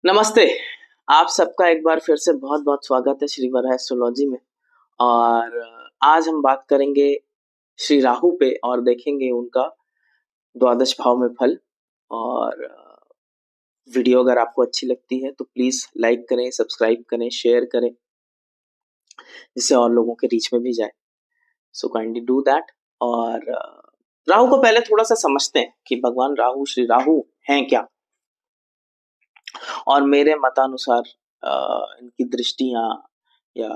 नमस्ते। आप सबका एक बार फिर से बहुत बहुत स्वागत है श्री वराह एस्ट्रोलॉजी में। और आज हम बात करेंगे श्री राहु पे और देखेंगे उनका द्वादश भाव में फल। और वीडियो अगर आपको अच्छी लगती है तो प्लीज लाइक करें, सब्सक्राइब करें, शेयर करें, जिससे और लोगों के रीच में भी जाए। So kindly do that. और राहु को पहले थोड़ा सा समझते हैं कि भगवान राहु, श्री राहु हैं क्या, और मेरे मतानुसार इनकी दृष्टियां या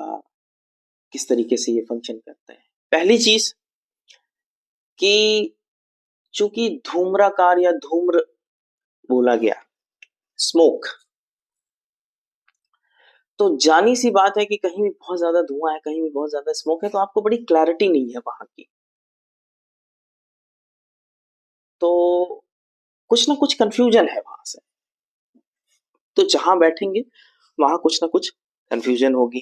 किस तरीके से ये फंक्शन करते हैं। पहली चीज कि चूंकि धूम्रकार या धूम्र बोला गया, स्मोक, तो जानी सी बात है कि कहीं भी बहुत ज्यादा धुआं है, कहीं भी बहुत ज्यादा स्मोक है, तो आपको बड़ी क्लैरिटी नहीं है वहां की। तो कुछ ना कुछ कंफ्यूजन है वहां से। तो जहां बैठेंगे वहां कुछ ना कुछ कंफ्यूजन होगी।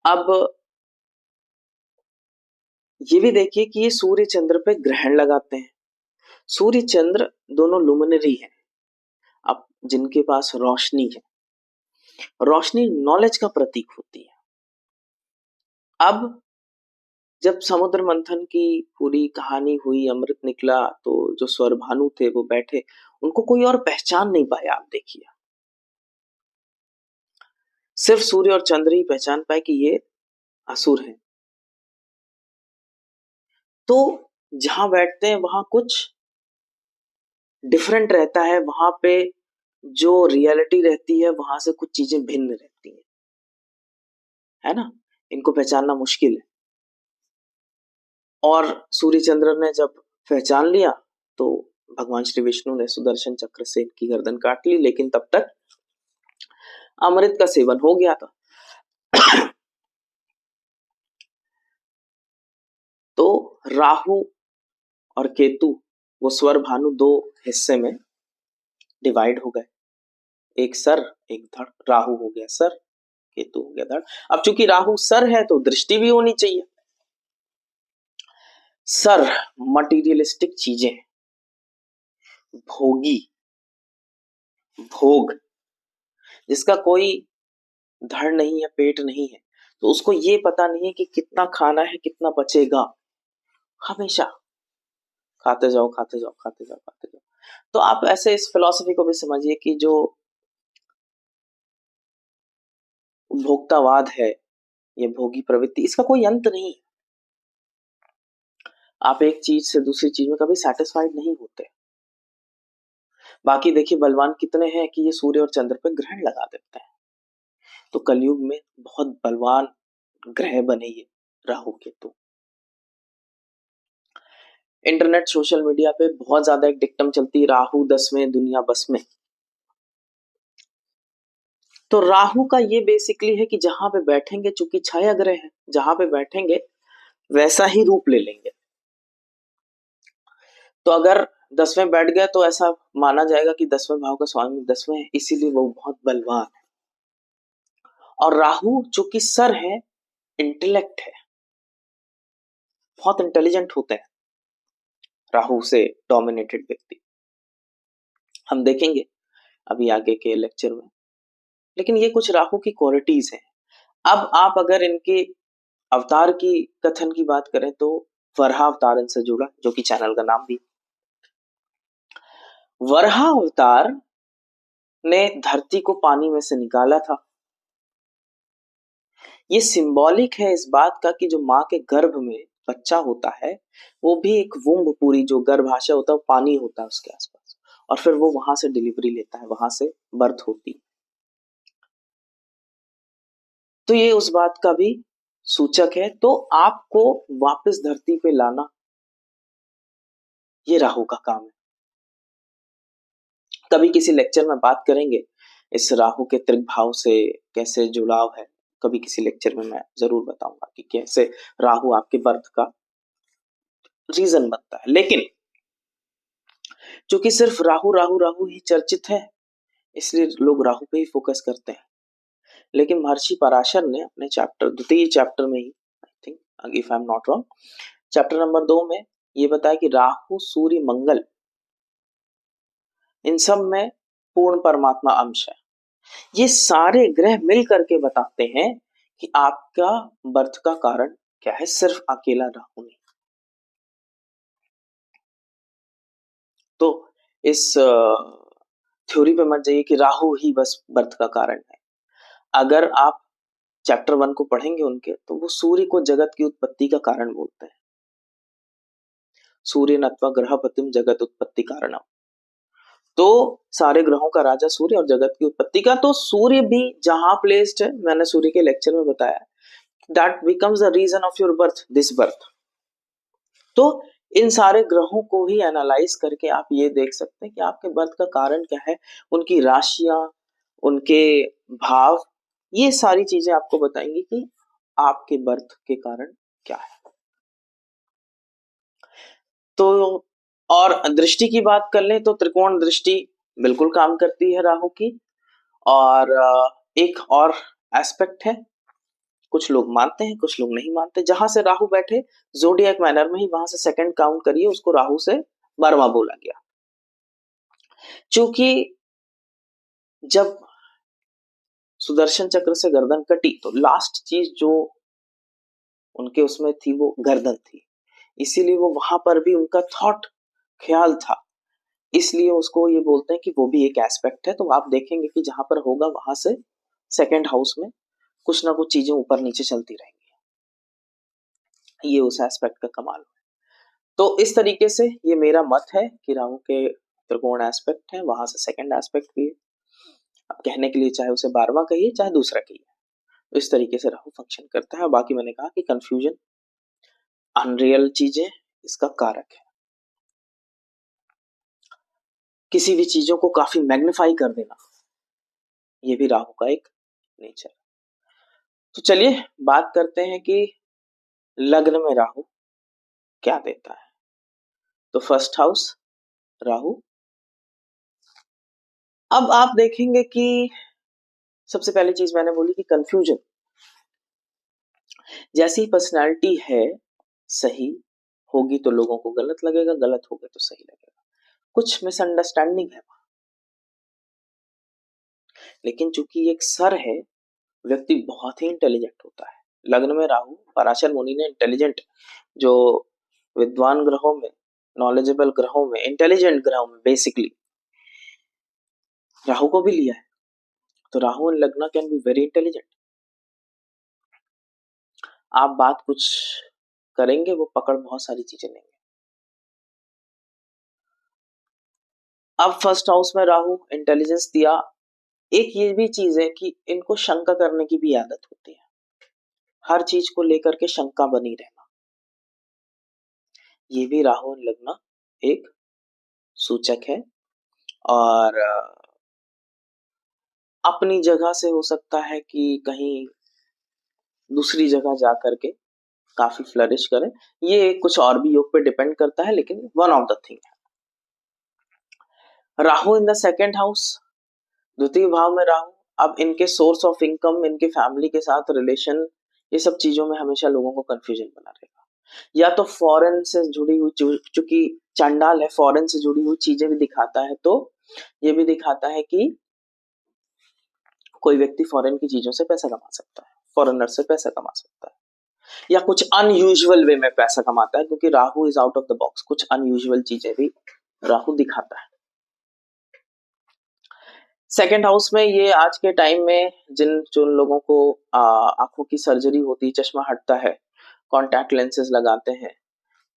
अब ये भी देखिए कि ये सूर्य चंद्र पे ग्रहण लगाते हैं। सूर्य चंद्र दोनों लुमिनरी हैं। अब जिनके पास रोशनी है, रोशनी नॉलेज का प्रतीक होती है। अब जब समुद्र मंथन की पूरी कहानी हुई, अमृत निकला, तो जो स्वर भानु थे वो बैठे, उनको कोई और पहचान नहीं पाया। आप देखिए, सिर्फ सूर्य और चंद्र ही पहचान पाए कि ये असुर हैं। तो जहां बैठते हैं वहां कुछ डिफरेंट रहता है, वहां पे जो रियलिटी रहती है वहां से कुछ चीजें भिन्न रहती हैं, है ना। इनको पहचानना मुश्किल है। और सूर्य चंद्र ने जब पहचान लिया तो भगवान श्री विष्णु ने सुदर्शन चक्र से इनकी गर्दन काट ली, लेकिन तब तक अमृत का सेवन हो गया था। तो राहु और केतु, वो स्वर भानु, दो हिस्से में डिवाइड हो गए। एक सर, एक धड़। राहु हो गया सर, केतु हो गया धड़। अब चूंकि राहु सर है तो दृष्टि भी होनी चाहिए। सर मटीरियलिस्टिक चीजें, भोगी, भोग। जिसका कोई धड़ नहीं है, पेट नहीं है, तो उसको ये पता नहीं है कि कितना खाना है, कितना बचेगा। हमेशा खाते जाओ, खाते जाओ, खाते जाओ, खाते जाओ। तो आप ऐसे इस फिलॉसफी को भी समझिए कि जो उपभोक्तावाद है, ये भोगी प्रवृत्ति, इसका कोई अंत नहीं है। आप एक चीज से दूसरी चीज में कभी सेटिस्फाइड नहीं होते। बाकी देखिए बलवान कितने हैं कि ये सूर्य और चंद्र पे ग्रहण लगा देते हैं। तो कलयुग में बहुत बलवान ग्रह बने ये Rahu Ketu. Internet, social media पे बहुत ज्यादा एक डिक्टम चलती है, राहु 10वें दुनिया बस में। तो राहु का ये बेसिकली है कि जहां पे बैठेंगे, चूंकि छाया ग्रह है, जहां पे बैठेंगे वैसा ही रूप ले लेंगे। तो अगर 10वें बैठ गए तो ऐसा माना जाएगा कि 10वें भाव का स्वामी 10वें है, इसीलिए वो बहुत बलवान है। और राहु चूंकि सर है, इंटेलेक्ट है, बहुत इंटेलिजेंट होते हैं राहु से डोमिनेटेड व्यक्ति। हम देखेंगे अभी आगे के लेक्चर में। लेकिन ये कुछ राहु की क्वालिटीज हैं। अब आप अगर इनके अवतार की कथन की बात करें तो वराह अवतार इनसे जुड़ा, जो कि चैनल का नाम भी। वराह अवतार ने धरती को पानी में से निकाला था। ये सिंबॉलिक है इस बात का कि जो माँ के गर्भ में बच्चा होता है, वो भी एक वुम्ब, पूरी जो गर्भाशय होता है वो पानी होता है उसके आसपास, और फिर वो वहां से डिलीवरी लेता है, वहां से बर्थ होती है। तो ये उस बात का भी सूचक है। तो आपको वापस धरती पे लाना, ये राहु का काम है। कभी किसी लेक्चर में बात करेंगे इस राहु के त्रिभाव से कैसे जुड़ाव है। कभी किसी लेक्चर में मैं जरूर बताऊंगा कि कैसे राहु आपके बर्थ का रीजन बनता है। लेकिन चूंकि सिर्फ राहु राहु राहु ही चर्चित है, इसलिए लोग राहु पे ही फोकस करते हैं। लेकिन महर्षि पराशर ने अपने चैप्टर, द्वितीय चैप्टर में ही, I think if I am not wrong, chapter number 2 में ये बताया कि राहु, सूर्य, मंगल, इन सब में पूर्ण परमात्मा अंश है। ये सारे ग्रह मिल करके बताते हैं कि आपका बर्थ का कारण क्या है, सिर्फ अकेला राहु नहीं। तो इस थ्योरी पे मत जाइए कि राहु ही बस बर्थ का कारण है। अगर आप चैप्टर 1 को पढ़ेंगे उनके, तो वो सूर्य को जगत की उत्पत्ति का कारण बोलते हैं। सूर्य नत्वा ग्रहपतिम जगत उत्पत्ति कारणम। तो सारे ग्रहों का राजा सूर्य और जगत की उत्पत्ति का, तो सूर्य भी जहां प्लेस्ड है, मैंने सूर्य के लेक्चर में बताया, that becomes the reason of your birth, this birth. तो इन सारे ग्रहों को ही एनालाइज करके आप ये देख सकते हैं कि आपके बर्थ का कारण क्या है, उनकी राशियां, उनके भाव, ये सारी चीजें आपको बताएंगी कि आपके बर्थ के कारण क्या है। तो और दृष्टि की बात कर लें तो त्रिकोण दृष्टि बिल्कुल काम करती है राहु की। और एक और एस्पेक्ट है, कुछ लोग मानते हैं कुछ लोग नहीं मानते, जहां से राहु बैठे ज़ोडिएक मैनर में ही वहां से सेकंड काउंट करिए, उसको राहु से 12वां बोला गया। क्योंकि जब सुदर्शन चक्र से गर्दन कटी तो लास्ट चीज जो उनके उसमें थी वो गर्दन थी, इसीलिए वो वहां पर भी उनका थॉट, ख्याल था, इसलिए उसको ये बोलते हैं कि वो भी एक एस्पेक्ट है। तो आप देखेंगे कि जहां पर होगा वहां से सेकंड हाउस में कुछ ना कुछ चीजें ऊपर नीचे चलती रहेंगी, ये उस एस्पेक्ट का कमाल है। तो इस तरीके से ये मेरा मत है कि राहु के त्रिकोण एस्पेक्ट है, वहां से सेकंड एस्पेक्ट भी है। अब कहने के लिए चाहे उसे 12वां कहिए चाहे दूसरा कहिए, तो इस तरीके से राहु फंक्शन करता है। बाकी मैंने कहा कि कंफ्यूजन, अनरियल चीजें इसका कारक है, किसी भी चीजों को काफी मैग्निफाई कर देना, ये भी राहु का एक नेचर। तो चलिए बात करते हैं कि लग्न में राहु क्या देता है। तो फर्स्ट हाउस राहु। अब आप देखेंगे कि सबसे पहली चीज मैंने बोली कि कंफ्यूजन, जैसी पर्सनालिटी है सही होगी तो लोगों को गलत लगेगा, गलत होगा तो सही लगेगा, कुछ मिसअंडरस्टैंडिंग है। लेकिन चूंकि एक सर है, व्यक्ति बहुत ही इंटेलिजेंट होता है। लग्न में राहु, पराशर मुनि ने इंटेलिजेंट, जो विद्वान ग्रहों में, नॉलेजेबल ग्रहों में, इंटेलिजेंट ग्रहों में बेसिकली राहु को भी लिया है। तो राहु इन लग्न कैन बी वेरी इंटेलिजेंट। आप बात कुछ करेंगे वो पकड़ बहुत सारी चीजें लेंगे। अब फर्स्ट हाउस में राहु इंटेलिजेंस दिया। एक ये भी चीज है कि इनको शंका करने की भी आदत होती है, हर चीज को लेकर के शंका बनी रहना, ये भी राहु लग्न एक सूचक है। और अपनी जगह से हो सकता है कि कहीं दूसरी जगह जा करके काफी फ्लरिश करें, ये कुछ और भी योग पे डिपेंड करता है, लेकिन वन ऑफ द थिंग है। Rahu in the second house, द्वितीय भाव में राहु। अब इनके सोर्स ऑफ इनकम, इनके फैमिली के साथ रिलेशन, ये सब चीजों में हमेशा लोगों को कंफ्यूजन बना रहेगा। या तो फॉरेन से जुड़ी हुई, चूंकि चांडाल है, फॉरेन से जुड़ी हुई चीजें भी दिखाता है, तो ये भी दिखाता है कि कोई व्यक्ति फॉरेन की चीजों से पैसा कमा सकता है, फॉरेनर से पैसा कमा सकता है, या कुछ अनयूजुअल वे में पैसा कमाता है, क्योंकि Rahu is out of the box, कुछ अनयूजुअल चीजें भी राहु दिखाता है। सेकेंड हाउस में ये आज के टाइम में जिन लोगों को आंखों की सर्जरी होती है, चश्मा हटता है, कॉन्टैक्ट लेंसेज लगाते हैं,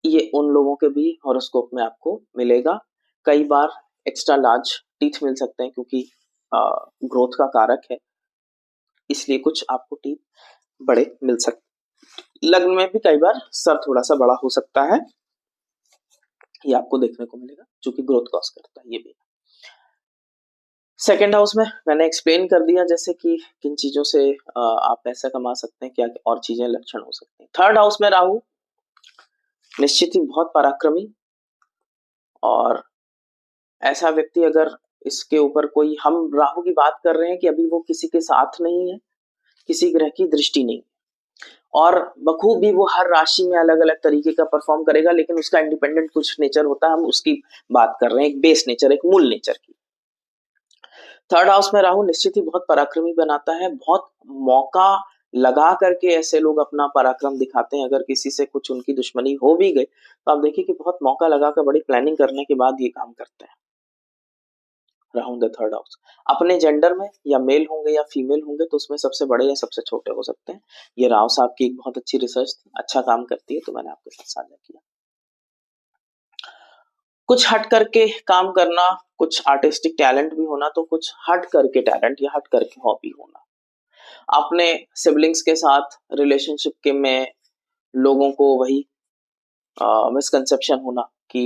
ये उन लोगों के भी हॉरोस्कोप में आपको मिलेगा। कई बार एक्स्ट्रा लार्ज टीथ मिल सकते हैं, क्योंकि ग्रोथ का कारक है, इसलिए कुछ आपको टीथ बड़े मिल सकते। लग्न में भी कई बार सर थोड़ा सा बड़ा हो सकता है, ये आपको देखने को मिलेगा, जो कि ग्रोथ कॉज करता है। ये भी सेकेंड हाउस में मैंने एक्सप्लेन कर दिया, जैसे कि किन चीजों से आप पैसा कमा सकते हैं, क्या और चीजें लक्षण हो सकते हैं। थर्ड हाउस में राहु निश्चित ही बहुत पराक्रमी, और ऐसा व्यक्ति, अगर इसके ऊपर कोई, हम राहु की बात कर रहे हैं कि अभी वो किसी के साथ नहीं है, किसी ग्रह की दृष्टि नहीं, और बखूबी वो हर राशि में अलग अलग तरीके का परफॉर्म करेगा, लेकिन उसका इंडिपेंडेंट कुछ नेचर होता है, हम उसकी बात कर रहे हैं, एक बेस नेचर, एक मूल नेचर की। थर्ड हाउस में राहु निश्चित ही बहुत पराक्रमी बनाता है, बहुत मौका लगा करके ऐसे लोग अपना पराक्रम दिखाते हैं। अगर किसी से कुछ उनकी दुश्मनी हो भी गई तो आप देखिए कि बहुत मौका लगाकर बड़ी प्लानिंग करने के बाद ये काम करते हैं। Rahu in the third house अपने जेंडर में या मेल होंगे या फीमेल होंगे तो उसमें सबसे बड़े या सबसे छोटे हो सकते हैं। ये राव साहब की एक बहुत अच्छी रिसर्च थी, अच्छा काम करती है, तो मैंने आपके साथ साझा किया। कुछ हट करके काम करना, कुछ आर्टिस्टिक टैलेंट भी होना, तो कुछ हट करके टैलेंट या हट करके हॉबी होना। अपने सिबलिंग्स के साथ रिलेशनशिप के में लोगों को वही मिसकंसेप्शन होना कि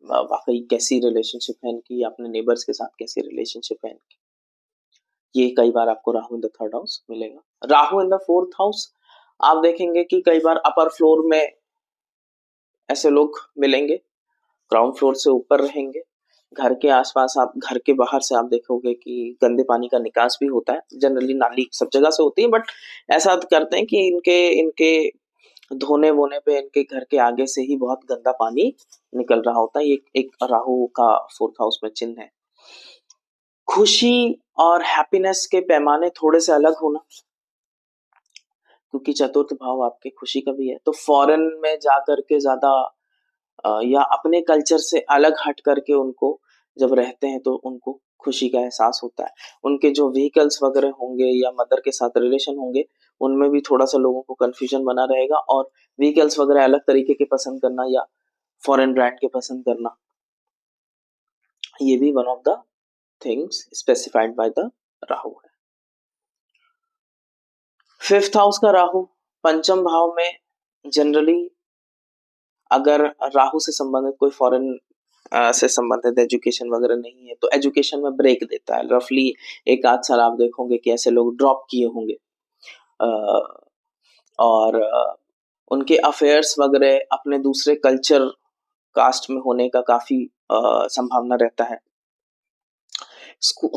वाकई कैसी रिलेशनशिप है इनकी, अपने नेबर्स के साथ कैसी रिलेशनशिप है इनकी, ये कई बार आपको Rahu in the third house मिलेगा। Rahu in the fourth house आप देखेंगे कि कई बार अपर फ्लोर में ऐसे लोग मिलेंगे, ग्राउंड फ्लोर से ऊपर रहेंगे। घर के आसपास, आप घर के बाहर से आप देखोगे कि गंदे पानी का निकास भी होता है। जनरली नाली सब जगह से होती है, बट ऐसा करते हैं कि इनके इनके धोने वोने पे इनके घर के आगे से ही बहुत गंदा पानी निकल रहा होता है। ये एक राहु का फोर्थ हाउस में चिन्ह है। खुशी और हैप्पीनेस के पैमाने थोड़े से अलग होना, क्योंकि चतुर्थ भाव आपके खुशी का भी है। तो फॉरेन में जा करके ज्यादा या अपने कल्चर से अलग हट करके उनको जब रहते हैं तो उनको खुशी का एहसास होता है। उनके जो व्हीकल्स वगैरह होंगे या मदर के साथ रिलेशन होंगे, उनमें भी थोड़ा सा लोगों को कंफ्यूजन बना रहेगा। और व्हीकल्स वगैरह अलग तरीके के पसंद करना या फॉरेन ब्रांड के पसंद करना, ये भी one of the things specified by the Rahu है। फिफ्थ हाउस का राहु पंचम भाव में जनरली अगर राहु से संबंधित कोई फॉरेन से संबंधित एजुकेशन वगैरह नहीं है तो एजुकेशन में ब्रेक देता है। रफली एक आध साल आप देखोगे कि ऐसे लोग ड्रॉप किए होंगे और उनके अफेयर्स वगैरह अपने दूसरे कल्चर कास्ट में होने का काफी संभावना रहता है।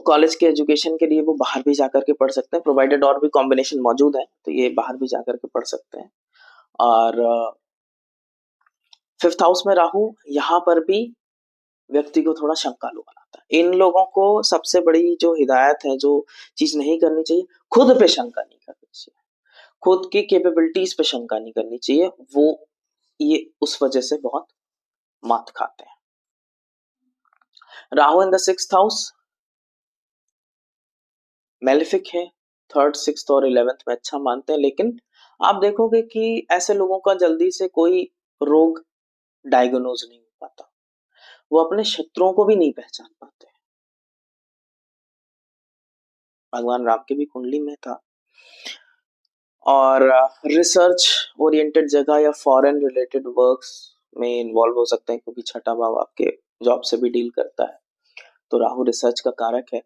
कॉलेज के एजुकेशन के लिए वो बाहर भी जाकर के पढ़ सकते हैं, प्रोवाइडेड और भी कॉम्बिनेशन मौजूद है तो ये बाहर भी जाकर के पढ़ सकते हैं। और फिफ्थ हाउस में राहु यहाँ पर भी व्यक्ति को थोड़ा शंकालु बनाता है। इन लोगों को सबसे बड़ी जो हिदायत है, जो चीज नहीं करनी चाहिए, खुद पे शंका नहीं करनी चाहिए, खुद की कैपेबिलिटीज पे शंका नहीं करनी चाहिए। वो ये उस वजह से बहुत मात खाते हैं। Rahu in the sixth house malefic है, थर्ड सिक्स्थ और 11th में अच्छा मानते हैं, लेकिन आप देखोगे कि ऐसे लोगों का जल्दी से कोई रोग डायग्नोज नहीं हो पाता, वो अपने शत्रुओं को भी नहीं पहचान पाते। भगवान राम के भी कुंडली में था। और रिसर्च ओरिएंटेड जगह या फॉरेन रिलेटेड वर्क्स में इन्वॉल्व हो सकते हैं, क्योंकि छठा भाव आपके जॉब से भी डील करता है। तो राहु रिसर्च का कारक है।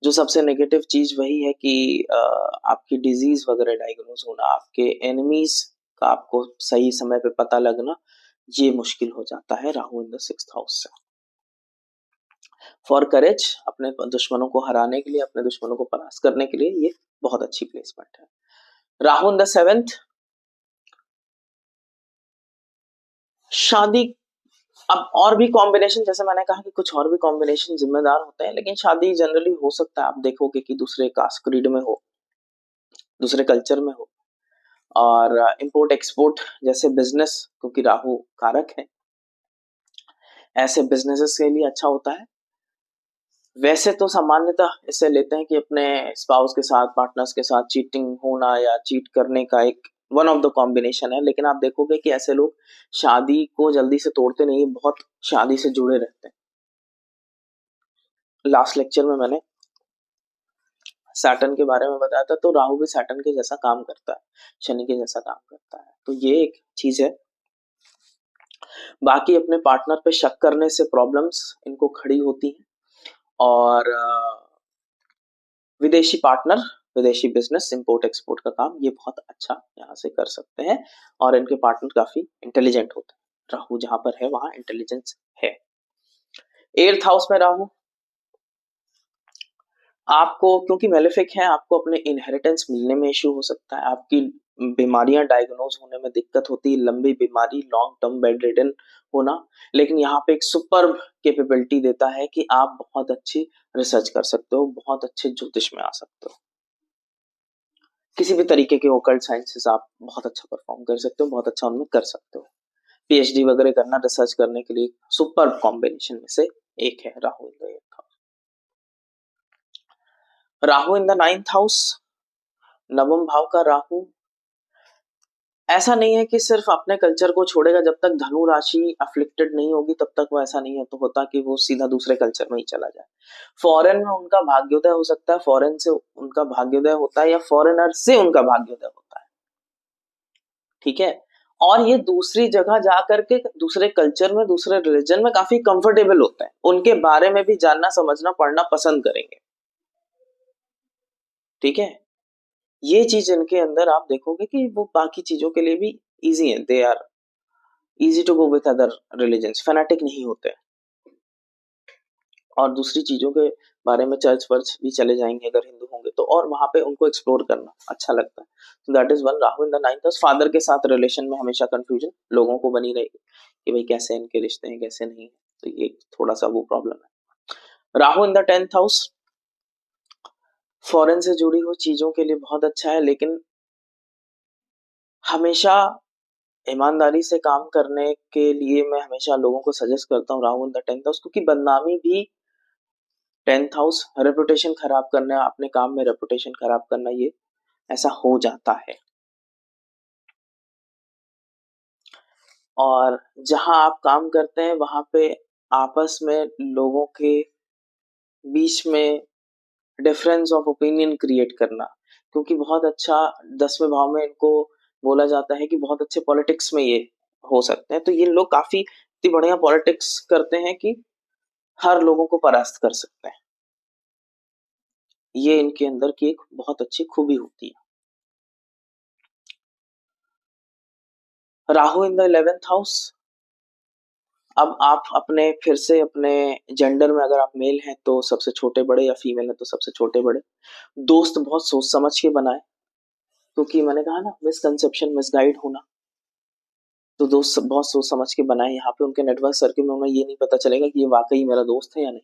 जो सबसे नेगेटिव चीज वही है कि आपकी डिजीज वगैरह डायग्नोज होना, आपके एनिमीज का आपको सही समय पे पता लगना, ये मुश्किल हो जाता है Rahu in the sixth house से। फॉर करेज, अपने दुश्मनों को हराने के लिए, अपने दुश्मनों को परास्त करने के लिए ये बहुत अच्छी प्लेसमेंट है। राहु इन द सेवेंथ, शादी। अब और भी कॉम्बिनेशन, जैसे मैंने कहा कि कुछ और भी कॉम्बिनेशन जिम्मेदार होते हैं, लेकिन शादी जनरली हो सकता है आप देखोगे कि दूसरे कास्ट क्रीड में हो, दूसरे कल्चर में हो। और इंपोर्ट एक्सपोर्ट जैसे बिजनेस, क्योंकि राहु कारक है, ऐसे बिजनेसेस के लिए अच्छा होता है। वैसे तो सामान्यतः इसे लेते हैं कि अपने स्पाउस के साथ, पार्टनर्स के साथ चीटिंग होना या चीट करने का एक वन ऑफ द कॉम्बिनेशन है, लेकिन आप देखोगे कि ऐसे लोग शादी को जल्दी से तोड़ते नहीं, बहुत शादी से जुड़े रहते हैं। लास्ट लेक्चर में मैंने सैटर्न के बारे में बताया था, तो राहु भी सैटर्न के जैसा काम करता है, शनि के जैसा काम करता है, तो ये एक चीज है। बाकी अपने पार्टनर पे शक करने से प्रॉब्लम्स इनको खड़ी होती हैं। और विदेशी पार्टनर, विदेशी बिजनेस, इंपोर्ट एक्सपोर्ट का काम ये बहुत अच्छा यहाँ से कर सकते हैं। और इनके पार्टनर काफी इंटेलिजेंट होते हैं। राहु जहां पर है वहां इंटेलिजेंस है। एट्थ हाउस में राहु आपको, क्योंकि मेलेफिक है, आपको अपने इनहेरिटेंस मिलने में इश्यू हो सकता है। आपकी बीमारियां डायग्नोज होने में दिक्कत होती है, लंबी बीमारी, लॉन्ग टर्म बेड रिडन होना। लेकिन यहाँ पे एक सुपर कैपेबिलिटी देता है कि आप बहुत अच्छी रिसर्च कर सकते हो, बहुत अच्छे ज्योतिष में आ सकते हो, किसी भी तरीके के ओकल्ट साइंसेस आप बहुत अच्छा परफॉर्म कर सकते हो, बहुत अच्छा उनमें कर सकते हो। पीएचडी वगैरह करना रिसर्च करने के लिए सुपर कॉम्बिनेशन में से एक है Rahu in the 8th house. Rahu in the 9th house, नवम भाव का राहु ऐसा नहीं है कि सिर्फ अपने कल्चर को छोड़ेगा, जब तक धनु राशि अफ्लिक्टेड नहीं होगी तब तक वो ऐसा नहीं है तो होता कि वो सीधा दूसरे कल्चर में ही चला जाए। फॉरेन में उनका भाग्योदय हो सकता है, फॉरेन से उनका भाग्योदय होता है, या फॉरेनर से उनका भाग्योदय होता है, ठीक है। और ये दूसरी जगह जा करके दूसरे कल्चर में, दूसरे रिलीजन में काफी कंफर्टेबल होता है, उनके बारे में भी जानना, समझना, पढ़ना पसंद करेंगे, ठीक है। ये चीज इनके अंदर आप देखोगे कि वो बाकी चीजों के लिए भी इजी है, they are easy to go with other religions, fanatic नहीं होते। और दूसरी चीजों के बारे में चर्च वर्च भी चले जाएंगे अगर हिंदू होंगे तो, और वहां पे उनको एक्सप्लोर करना अच्छा लगता है। तो that is one. Rahu in the 9th house, father के साथ रिलेशन में हमेशा कंफ्यूजन लोगों को बनी रहेगी कि भाई कैसे इनके रिश्ते हैं कैसे नहीं है, तो ये थोड़ा सा वो प्रॉब्लम है। Rahu in the 10th house foreign से जुड़ी हुई चीजों के लिए बहुत अच्छा है, लेकिन हमेशा ईमानदारी से काम करने के लिए मैं हमेशा लोगों को सजेस्ट करता हूँ Rahu in the 10th house, क्योंकि बदनामी भी 10th हाउस, रेपुटेशन खराब करना, अपने काम में रेपुटेशन खराब करना, ये ऐसा हो जाता है। और जहां आप काम करते हैं वहां पे आपस में लोगों के बीच में डिफरेंस ऑफ ओपिनियन क्रिएट करना, क्योंकि बहुत अच्छा 10वें भाव में इनको बोला जाता है कि बहुत अच्छे पॉलिटिक्स में ये हो सकते हैं, तो ये लोग काफी इतनी बढ़िया पॉलिटिक्स करते हैं कि हर लोगों को परास्त कर सकते हैं। ये इनके अंदर की एक बहुत अच्छी खूबी होती है। Rahu in the 11th house, अब आप अपने फिर से अपने जेंडर में अगर आप मेल हैं तो सबसे छोटे बड़े, या फीमेल है तो सबसे छोटे बड़े। दोस्त बहुत सोच समझ के बनाए, क्योंकि मैंने कहा ना मिसकंसेप्शन, मिसगाइड होना, तो दोस्त बहुत सोच समझ के बनाए। यहाँ पे उनके नेटवर्क सर्किल में उन्हें ये नहीं पता चलेगा कि ये वाकई मेरा दोस्त है या नहीं।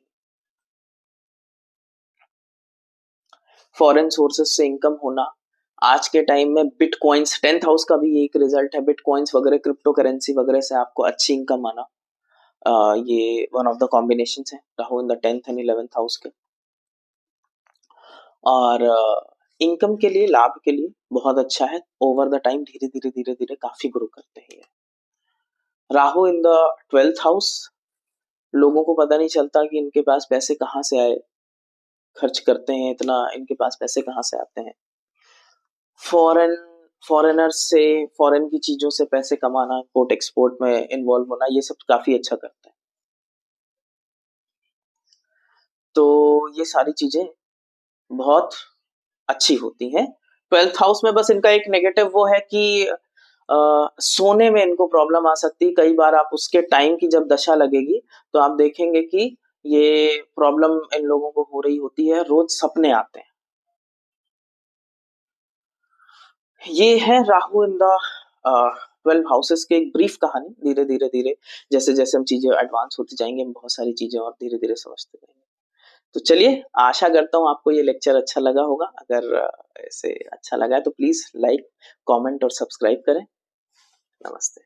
फॉरेन सोर्सेस से इनकम होना, आज के टाइम में बिटकॉइंस, 10th हाउस का भी एक रिजल्ट है, बिटकॉइंस वगैरह क्रिप्टो करेंसी वगैरह से आपको अच्छी इनकम आना, ये वन ऑफ द कॉम्बिनेशन है Rahu in the 10th and 11th house के। और इनकम के लिए, लाभ के लिए बहुत अच्छा है, ओवर द टाइम धीरे धीरे धीरे धीरे काफी ग्रो करते हैं। Rahu in the 12th house, लोगों को पता नहीं चलता कि इनके पास पैसे कहाँ से आए, खर्च करते हैं इतना, इनके पास पैसे कहाँ से आते हैं। फॉरेन फॉरेनर से, फॉरेन की चीजों से पैसे कमाना, इम्पोर्ट एक्सपोर्ट में इन्वॉल्व होना, ये सब काफी अच्छा करते हैं। तो ये सारी चीजें बहुत अच्छी होती हैं। 12th हाउस में बस इनका एक नेगेटिव वो है कि सोने में इनको प्रॉब्लम आ सकती है कई बार। आप उसके टाइम की जब दशा लगेगी तो आप देखेंगे कि ये प्रॉब्लम इन लोगों को हो रही होती है, रोज सपने आते हैं। ये है राहु इन द 12 हाउसेस के एक ब्रीफ कहानी। धीरे धीरे धीरे जैसे जैसे हम चीजें एडवांस होती जाएंगे, हम बहुत सारी चीजें और धीरे धीरे समझते जाएंगे। तो चलिए, आशा करता हूँ आपको ये लेक्चर अच्छा लगा होगा। अगर ऐसे अच्छा लगा है तो प्लीज लाइक, कमेंट और सब्सक्राइब करें। नमस्ते।